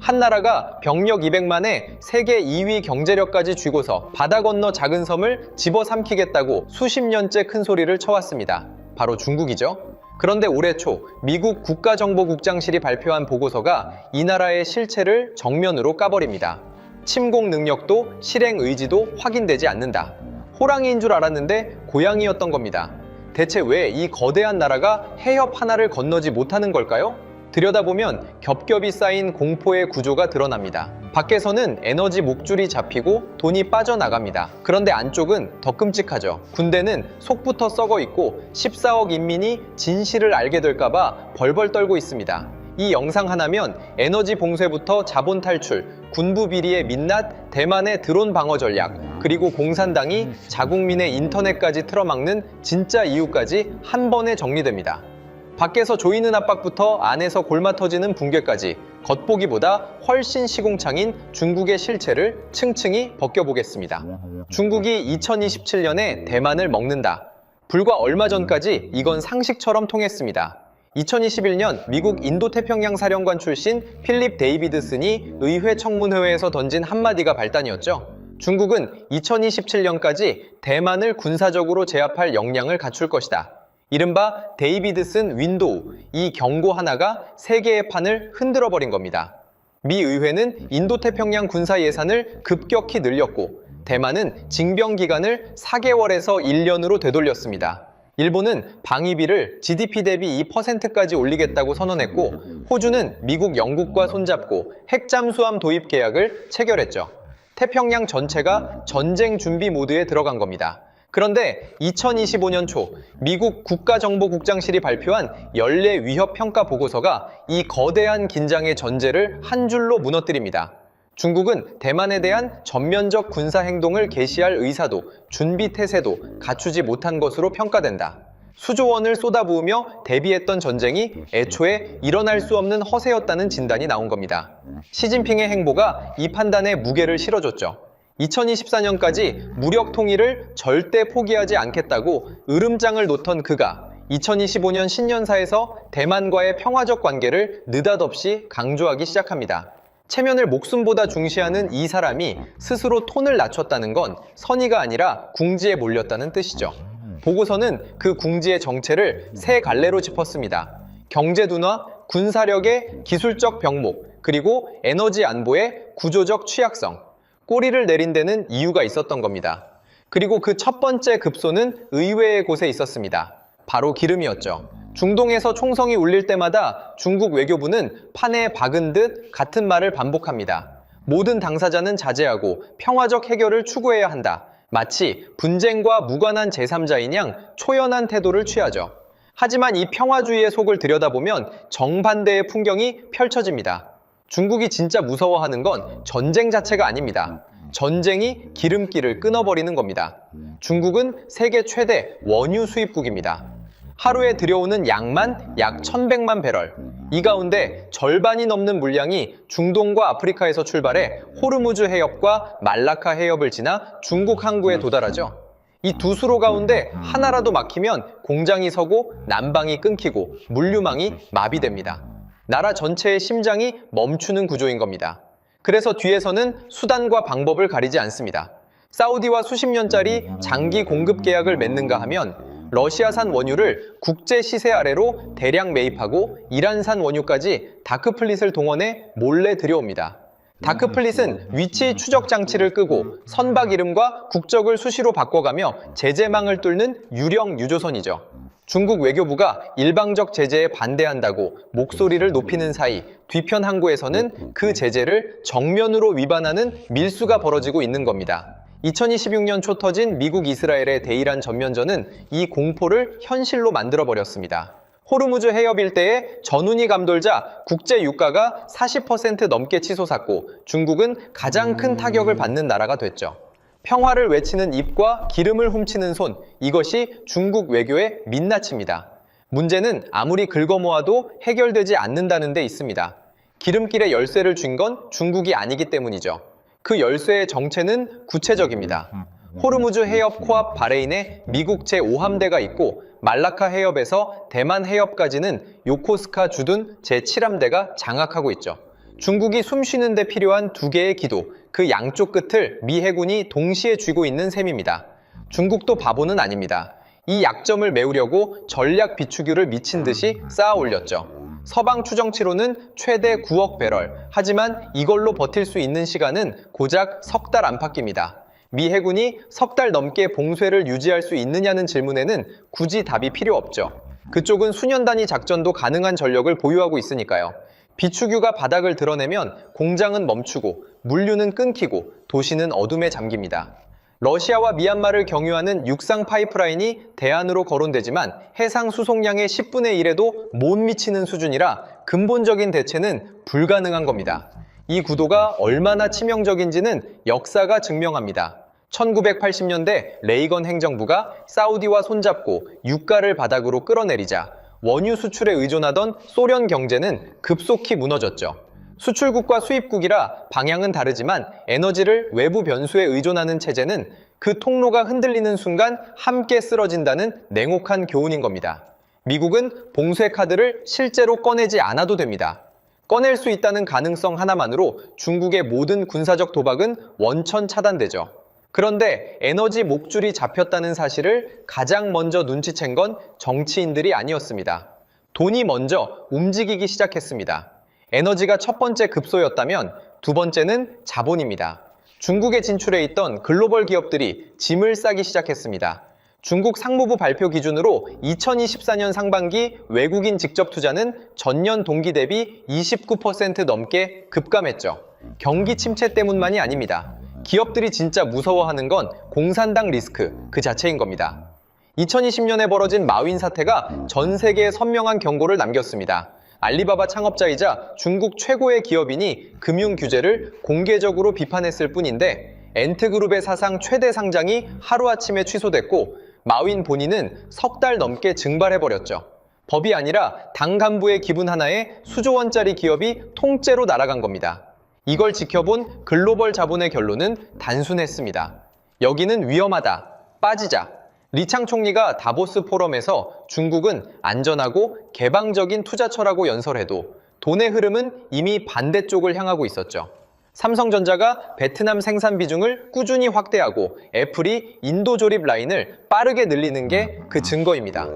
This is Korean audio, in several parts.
한 나라가 병력 200만에 세계 2위 경제력까지 쥐고서 바다 건너 작은 섬을 집어삼키겠다고 수십 년째 큰 소리를 쳐왔습니다. 바로 중국이죠. 그런데 올해 초 미국 국가정보국장실이 발표한 보고서가 이 나라의 실체를 정면으로 까버립니다. 침공 능력도 실행 의지도 확인되지 않는다. 호랑이인 줄 알았는데 고양이였던 겁니다. 대체 왜 이 거대한 나라가 해협 하나를 건너지 못하는 걸까요? 들여다보면 겹겹이 쌓인 공포의 구조가 드러납니다. 밖에서는 에너지 목줄이 잡히고 돈이 빠져나갑니다. 그런데 안쪽은 더 끔찍하죠. 군대는 속부터 썩어 있고 14억 인민이 진실을 알게 될까봐 벌벌 떨고 있습니다. 이 영상 하나면 에너지 봉쇄부터 자본 탈출, 군부 비리의 민낯, 대만의 드론 방어 전략, 그리고 공산당이 자국민의 인터넷까지 틀어막는 진짜 이유까지 한 번에 정리됩니다. 밖에서 조이는 압박부터 안에서 골마 터지는 붕괴까지 겉보기보다 훨씬 시궁창인 중국의 실체를 층층이 벗겨보겠습니다. 중국이 2027년에 대만을 먹는다. 불과 얼마 전까지 이건 상식처럼 통했습니다. 2021년 미국 인도태평양 사령관 출신 필립 데이비드슨이 의회 청문회에서 던진 한마디가 발단이었죠. 중국은 2027년까지 대만을 군사적으로 제압할 역량을 갖출 것이다. 이른바 데이비드슨 윈도우, 이 경고 하나가 세계의 판을 흔들어버린 겁니다. 미 의회는 인도태평양 군사 예산을 급격히 늘렸고 대만은 징병 기간을 4개월에서 1년으로 되돌렸습니다. 일본은 방위비를 GDP 대비 2%까지 올리겠다고 선언했고 호주는 미국, 영국과 손잡고 핵잠수함 도입 계약을 체결했죠. 태평양 전체가 전쟁 준비 모드에 들어간 겁니다. 그런데 2025년 초 미국 국가정보국장실이 발표한 연례 위협평가 보고서가 이 거대한 긴장의 전제를 한 줄로 무너뜨립니다. 중국은 대만에 대한 전면적 군사 행동을 개시할 의사도 준비 태세도 갖추지 못한 것으로 평가된다. 수조 원을 쏟아부으며 대비했던 전쟁이 애초에 일어날 수 없는 허세였다는 진단이 나온 겁니다. 시진핑의 행보가 이 판단에 무게를 실어줬죠. 2024년까지 무력 통일을 절대 포기하지 않겠다고 으름장을 놓던 그가 2025년 신년사에서 대만과의 평화적 관계를 느닷없이 강조하기 시작합니다. 체면을 목숨보다 중시하는 이 사람이 스스로 톤을 낮췄다는 건 선의가 아니라 궁지에 몰렸다는 뜻이죠. 보고서는 그 궁지의 정체를 세 갈래로 짚었습니다. 경제 둔화, 군사력의 기술적 병목, 그리고 에너지 안보의 구조적 취약성. 꼬리를 내린 데는 이유가 있었던 겁니다. 그리고 그 첫 번째 급소는 의외의 곳에 있었습니다. 바로 기름이었죠. 중동에서 총성이 울릴 때마다 중국 외교부는 판에 박은 듯 같은 말을 반복합니다. 모든 당사자는 자제하고 평화적 해결을 추구해야 한다. 마치 분쟁과 무관한 제3자인 양 초연한 태도를 취하죠. 하지만 이 평화주의의 속을 들여다보면 정반대의 풍경이 펼쳐집니다. 중국이 진짜 무서워하는 건 전쟁 자체가 아닙니다. 전쟁이 기름길을 끊어버리는 겁니다. 중국은 세계 최대 원유 수입국입니다. 하루에 들여오는 양만 약 1100만 배럴. 이 가운데 절반이 넘는 물량이 중동과 아프리카에서 출발해 호르무즈 해협과 말라카 해협을 지나 중국 항구에 도달하죠. 이 두 수로 가운데 하나라도 막히면 공장이 서고 난방이 끊기고 물류망이 마비됩니다. 나라 전체의 심장이 멈추는 구조인 겁니다. 그래서 뒤에서는 수단과 방법을 가리지 않습니다. 사우디와 수십 년짜리 장기 공급 계약을 맺는가 하면 러시아산 원유를 국제 시세 아래로 대량 매입하고 이란산 원유까지 다크플릿을 동원해 몰래 들여옵니다. 다크플릿은 위치 추적 장치를 끄고 선박 이름과 국적을 수시로 바꿔가며 제재망을 뚫는 유령 유조선이죠. 중국 외교부가 일방적 제재에 반대한다고 목소리를 높이는 사이 뒤편 항구에서는 그 제재를 정면으로 위반하는 밀수가 벌어지고 있는 겁니다. 2026년 초 터진 미국 이스라엘의 대이란 전면전은 이 공포를 현실로 만들어버렸습니다. 호르무즈 해협 일대에 전운이 감돌자 국제 유가가 40% 넘게 치솟았고 중국은 가장 큰 타격을 받는 나라가 됐죠. 평화를 외치는 입과 기름을 훔치는 손, 이것이 중국 외교의 민낯입니다. 문제는 아무리 긁어모아도 해결되지 않는다는 데 있습니다. 기름길에 열쇠를 쥔 건 중국이 아니기 때문이죠. 그 열쇠의 정체는 구체적입니다. 호르무즈 해협 코앞 바레인에 미국 제5함대가 있고 말라카 해협에서 대만 해협까지는 요코스카 주둔 제7함대가 장악하고 있죠. 중국이 숨 쉬는 데 필요한 두 개의 기도, 그 양쪽 끝을 미 해군이 동시에 쥐고 있는 셈입니다. 중국도 바보는 아닙니다. 이 약점을 메우려고 전략 비축유를 미친 듯이 쌓아 올렸죠. 서방 추정치로는 최대 9억 배럴, 하지만 이걸로 버틸 수 있는 시간은 고작 석 달 안팎입니다. 미 해군이 석 달 넘게 봉쇄를 유지할 수 있느냐는 질문에는 굳이 답이 필요 없죠. 그쪽은 수년 단위 작전도 가능한 전력을 보유하고 있으니까요. 비축유가 바닥을 드러내면 공장은 멈추고 물류는 끊기고 도시는 어둠에 잠깁니다. 러시아와 미얀마를 경유하는 육상 파이프라인이 대안으로 거론되지만 해상 수송량의 10분의 1에도 못 미치는 수준이라 근본적인 대체는 불가능한 겁니다. 이 구도가 얼마나 치명적인지는 역사가 증명합니다. 1980년대 레이건 행정부가 사우디와 손잡고 유가를 바닥으로 끌어내리자 원유 수출에 의존하던 소련 경제는 급속히 무너졌죠. 수출국과 수입국이라 방향은 다르지만 에너지를 외부 변수에 의존하는 체제는 그 통로가 흔들리는 순간 함께 쓰러진다는 냉혹한 교훈인 겁니다. 미국은 봉쇄 카드를 실제로 꺼내지 않아도 됩니다. 꺼낼 수 있다는 가능성 하나만으로 중국의 모든 군사적 도박은 원천 차단되죠. 그런데 에너지 목줄이 잡혔다는 사실을 가장 먼저 눈치챈 건 정치인들이 아니었습니다. 돈이 먼저 움직이기 시작했습니다. 에너지가 첫 번째 급소였다면 두 번째는 자본입니다. 중국에 진출해 있던 글로벌 기업들이 짐을 싸기 시작했습니다. 중국 상무부 발표 기준으로 2024년 상반기 외국인 직접 투자는 전년 동기 대비 29% 넘게 급감했죠. 경기 침체 때문만이 아닙니다. 기업들이 진짜 무서워하는 건 공산당 리스크 그 자체인 겁니다. 2020년에 벌어진 마윈 사태가 전 세계에 선명한 경고를 남겼습니다. 알리바바 창업자이자 중국 최고의 기업인이 금융 규제를 공개적으로 비판했을 뿐인데 엔트그룹의 사상 최대 상장이 하루아침에 취소됐고 마윈 본인은 석 달 넘게 증발해버렸죠. 법이 아니라 당 간부의 기분 하나에 수조 원짜리 기업이 통째로 날아간 겁니다. 이걸 지켜본 글로벌 자본의 결론은 단순했습니다. 여기는 위험하다. 빠지자. 리창 총리가 다보스 포럼에서 중국은 안전하고 개방적인 투자처라고 연설해도 돈의 흐름은 이미 반대쪽을 향하고 있었죠. 삼성전자가 베트남 생산 비중을 꾸준히 확대하고 애플이 인도 조립 라인을 빠르게 늘리는 게 그 증거입니다.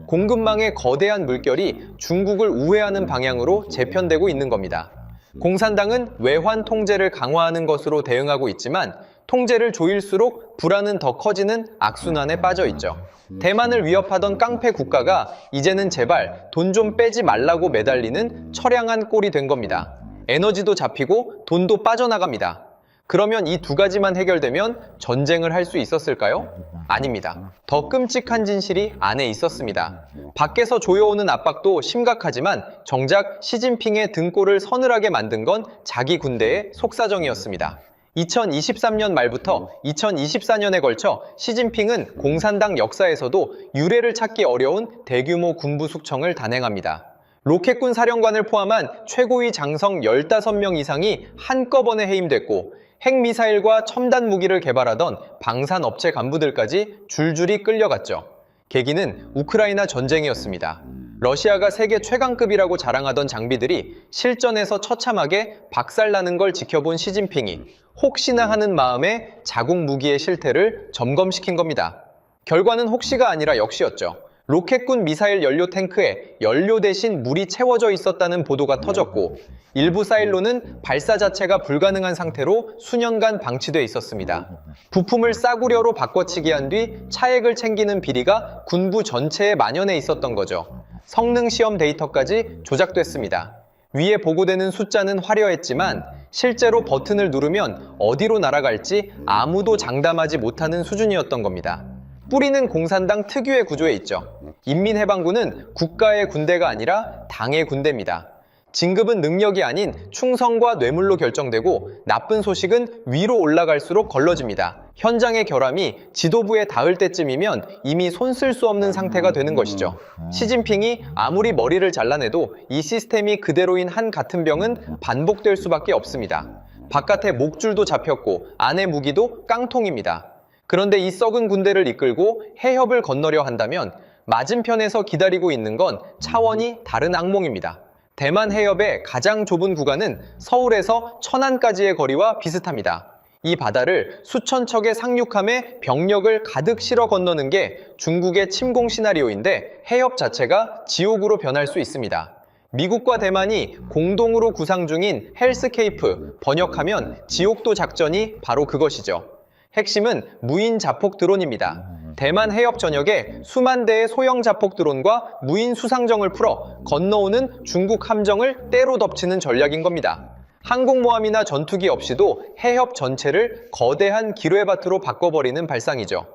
공급망의 거대한 물결이 중국을 우회하는 방향으로 재편되고 있는 겁니다. 공산당은 외환 통제를 강화하는 것으로 대응하고 있지만 통제를 조일수록 불안은 더 커지는 악순환에 빠져 있죠. 대만을 위협하던 깡패 국가가 이제는 제발 돈 좀 빼지 말라고 매달리는 처량한 꼴이 된 겁니다. 에너지도 잡히고 돈도 빠져나갑니다. 그러면 이 두 가지만 해결되면 전쟁을 할 수 있었을까요? 아닙니다. 더 끔찍한 진실이 안에 있었습니다. 밖에서 조여오는 압박도 심각하지만 정작 시진핑의 등골을 서늘하게 만든 건 자기 군대의 속사정이었습니다. 2023년 말부터 2024년에 걸쳐 시진핑은 공산당 역사에서도 유례를 찾기 어려운 대규모 군부 숙청을 단행합니다. 로켓군 사령관을 포함한 최고위 장성 15명 이상이 한꺼번에 해임됐고 핵미사일과 첨단 무기를 개발하던 방산업체 간부들까지 줄줄이 끌려갔죠. 계기는 우크라이나 전쟁이었습니다. 러시아가 세계 최강급이라고 자랑하던 장비들이 실전에서 처참하게 박살나는 걸 지켜본 시진핑이 혹시나 하는 마음에 자국 무기의 실태를 점검시킨 겁니다. 결과는 혹시가 아니라 역시였죠. 로켓군 미사일 연료 탱크에 연료 대신 물이 채워져 있었다는 보도가 터졌고 일부 사일로는 발사 자체가 불가능한 상태로 수년간 방치돼 있었습니다. 부품을 싸구려로 바꿔치기 한 뒤 차액을 챙기는 비리가 군부 전체에 만연해 있었던 거죠. 성능 시험 데이터까지 조작됐습니다. 위에 보고되는 숫자는 화려했지만 실제로 버튼을 누르면 어디로 날아갈지 아무도 장담하지 못하는 수준이었던 겁니다. 뿌리는 공산당 특유의 구조에 있죠. 인민해방군은 국가의 군대가 아니라 당의 군대입니다. 진급은 능력이 아닌 충성과 뇌물로 결정되고 나쁜 소식은 위로 올라갈수록 걸러집니다. 현장의 결함이 지도부에 닿을 때쯤이면 이미 손 쓸 수 없는 상태가 되는 것이죠. 시진핑이 아무리 머리를 잘라내도 이 시스템이 그대로인 한 같은 병은 반복될 수밖에 없습니다. 바깥에 목줄도 잡혔고 안의 무기도 깡통입니다. 그런데 이 썩은 군대를 이끌고 해협을 건너려 한다면 맞은편에서 기다리고 있는 건 차원이 다른 악몽입니다. 대만 해협의 가장 좁은 구간은 서울에서 천안까지의 거리와 비슷합니다. 이 바다를 수천 척의 상륙함에 병력을 가득 실어 건너는 게 중국의 침공 시나리오인데 해협 자체가 지옥으로 변할 수 있습니다. 미국과 대만이 공동으로 구상 중인 헬스케이프, 번역하면 지옥도 작전이 바로 그것이죠. 핵심은 무인 자폭 드론입니다. 대만 해협 전역에 수만 대의 소형 자폭 드론과 무인 수상정을 풀어 건너오는 중국 함정을 때로 덮치는 전략인 겁니다. 항공모함이나 전투기 없이도 해협 전체를 거대한 기뢰밭으로 바꿔버리는 발상이죠.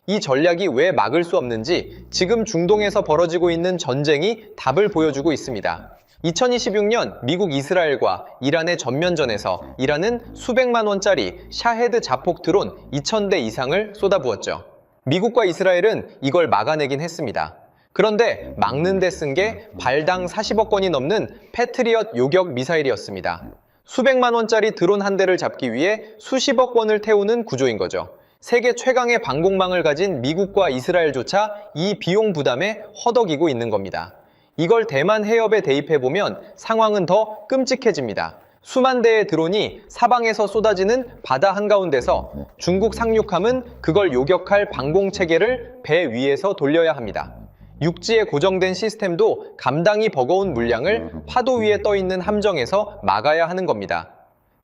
이 전략이 왜 막을 수 없는지 지금 중동에서 벌어지고 있는 전쟁이 답을 보여주고 있습니다. 2026년 미국 이스라엘과 이란의 전면전에서 이란은 수백만 원짜리 샤헤드 자폭 드론 2,000대 이상을 쏟아부었죠. 미국과 이스라엘은 이걸 막아내긴 했습니다. 그런데 막는 데 쓴 게 발당 40억 원이 넘는 패트리엇 요격 미사일이었습니다. 수백만 원짜리 드론 한 대를 잡기 위해 수십억 원을 태우는 구조인 거죠. 세계 최강의 방공망을 가진 미국과 이스라엘조차 이 비용 부담에 허덕이고 있는 겁니다. 이걸 대만 해협에 대입해보면 상황은 더 끔찍해집니다. 수만 대의 드론이 사방에서 쏟아지는 바다 한가운데서 중국 상륙함은 그걸 요격할 방공체계를 배 위에서 돌려야 합니다. 육지에 고정된 시스템도 감당이 버거운 물량을 파도 위에 떠있는 함정에서 막아야 하는 겁니다.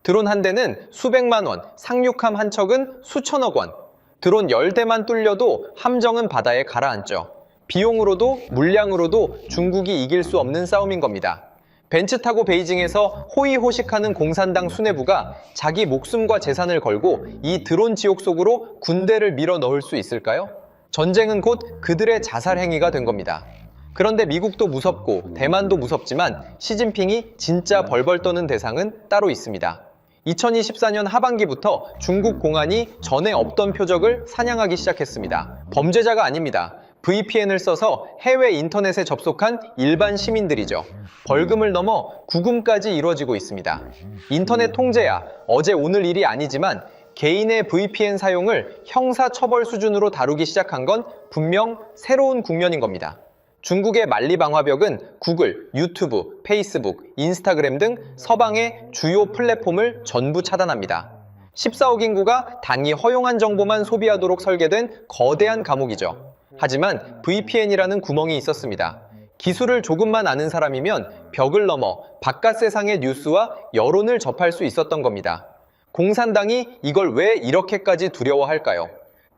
드론 한 대는 수백만 원, 상륙함 한 척은 수천억 원. 드론 10대만 뚫려도 함정은 바다에 가라앉죠. 비용으로도 물량으로도 중국이 이길 수 없는 싸움인 겁니다. 벤츠 타고 베이징에서 호의호식하는 공산당 수뇌부가 자기 목숨과 재산을 걸고 이 드론 지옥 속으로 군대를 밀어 넣을 수 있을까요? 전쟁은 곧 그들의 자살 행위가 된 겁니다. 그런데 미국도 무섭고 대만도 무섭지만 시진핑이 진짜 벌벌 떠는 대상은 따로 있습니다. 2024년 하반기부터 중국 공안이 전에 없던 표적을 사냥하기 시작했습니다. 범죄자가 아닙니다. VPN을 써서 해외 인터넷에 접속한 일반 시민들이죠. 벌금을 넘어 구금까지 이루어지고 있습니다. 인터넷 통제야 어제 오늘 일이 아니지만 개인의 VPN 사용을 형사처벌 수준으로 다루기 시작한 건 분명 새로운 국면인 겁니다. 중국의 만리방화벽은 구글, 유튜브, 페이스북, 인스타그램 등 서방의 주요 플랫폼을 전부 차단합니다. 14억 인구가 당이 허용한 정보만 소비하도록 설계된 거대한 감옥이죠. 하지만 VPN이라는 구멍이 있었습니다. 기술을 조금만 아는 사람이면 벽을 넘어 바깥 세상의 뉴스와 여론을 접할 수 있었던 겁니다. 공산당이 이걸 왜 이렇게까지 두려워할까요?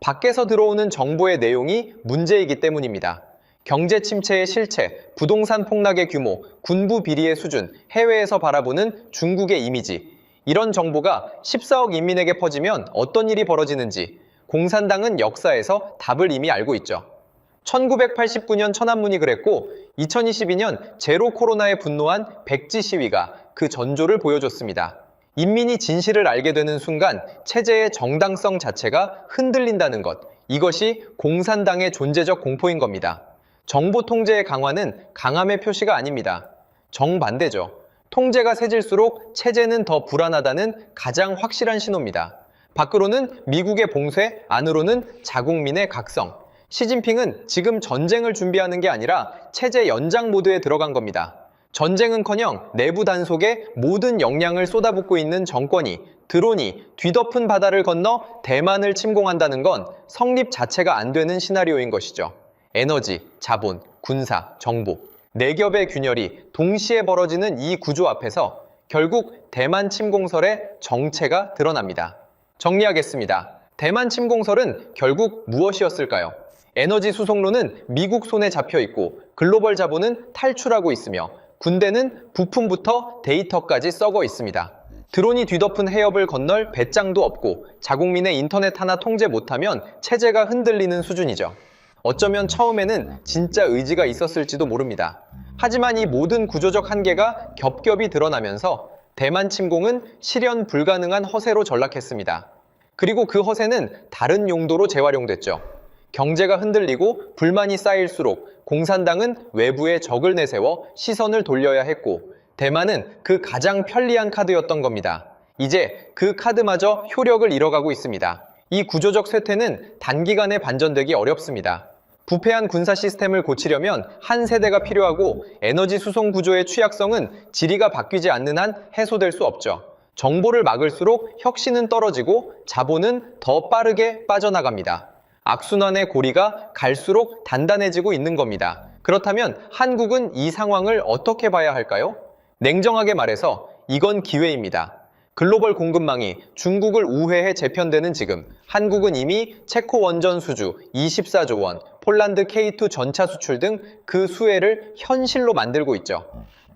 밖에서 들어오는 정보의 내용이 문제이기 때문입니다. 경제 침체의 실체, 부동산 폭락의 규모, 군부 비리의 수준, 해외에서 바라보는 중국의 이미지. 이런 정보가 14억 인민에게 퍼지면 어떤 일이 벌어지는지 공산당은 역사에서 답을 이미 알고 있죠. 1989년 천안문이 그랬고 2022년 제로 코로나에 분노한 백지 시위가 그 전조를 보여줬습니다. 인민이 진실을 알게 되는 순간 체제의 정당성 자체가 흔들린다는 것, 이것이 공산당의 존재적 공포인 겁니다. 정보 통제의 강화는 강함의 표시가 아닙니다. 정반대죠. 통제가 세질수록 체제는 더 불안하다는 가장 확실한 신호입니다. 밖으로는 미국의 봉쇄, 안으로는 자국민의 각성. 시진핑은 지금 전쟁을 준비하는 게 아니라 체제 연장 모드에 들어간 겁니다. 전쟁은커녕 내부 단속에 모든 역량을 쏟아붓고 있는 정권이, 드론이 뒤덮은 바다를 건너 대만을 침공한다는 건 성립 자체가 안 되는 시나리오인 것이죠. 에너지, 자본, 군사, 정보, 네 겹의 균열이 동시에 벌어지는 이 구조 앞에서 결국 대만 침공설의 정체가 드러납니다. 정리하겠습니다. 대만 침공설은 결국 무엇이었을까요? 에너지 수송로는 미국 손에 잡혀 있고 글로벌 자본은 탈출하고 있으며 군대는 부품부터 데이터까지 썩어 있습니다. 드론이 뒤덮은 해협을 건널 배짱도 없고 자국민의 인터넷 하나 통제 못하면 체제가 흔들리는 수준이죠. 어쩌면 처음에는 진짜 의지가 있었을지도 모릅니다. 하지만 이 모든 구조적 한계가 겹겹이 드러나면서 대만 침공은 실현 불가능한 허세로 전락했습니다. 그리고 그 허세는 다른 용도로 재활용됐죠. 경제가 흔들리고 불만이 쌓일수록 공산당은 외부에 적을 내세워 시선을 돌려야 했고 대만은 그 가장 편리한 카드였던 겁니다. 이제 그 카드마저 효력을 잃어가고 있습니다. 이 구조적 쇠퇴는 단기간에 반전되기 어렵습니다. 부패한 군사 시스템을 고치려면 한 세대가 필요하고 에너지 수송 구조의 취약성은 지리가 바뀌지 않는 한 해소될 수 없죠. 정보를 막을수록 혁신은 떨어지고 자본은 더 빠르게 빠져나갑니다. 악순환의 고리가 갈수록 단단해지고 있는 겁니다. 그렇다면 한국은 이 상황을 어떻게 봐야 할까요? 냉정하게 말해서 이건 기회입니다. 글로벌 공급망이 중국을 우회해 재편되는 지금 한국은 이미 체코 원전 수주 24조 원, 폴란드 K2 전차 수출 등 그 수혜를 현실로 만들고 있죠.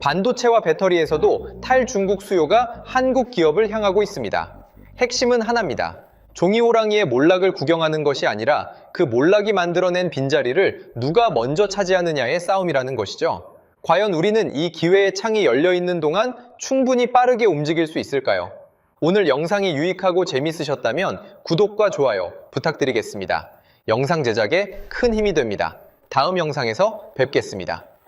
반도체와 배터리에서도 탈중국 수요가 한국 기업을 향하고 있습니다. 핵심은 하나입니다. 종이호랑이의 몰락을 구경하는 것이 아니라 그 몰락이 만들어낸 빈자리를 누가 먼저 차지하느냐의 싸움이라는 것이죠. 과연 우리는 이 기회의 창이 열려있는 동안 충분히 빠르게 움직일 수 있을까요? 오늘 영상이 유익하고 재밌으셨다면 구독과 좋아요 부탁드리겠습니다. 영상 제작에 큰 힘이 됩니다. 다음 영상에서 뵙겠습니다.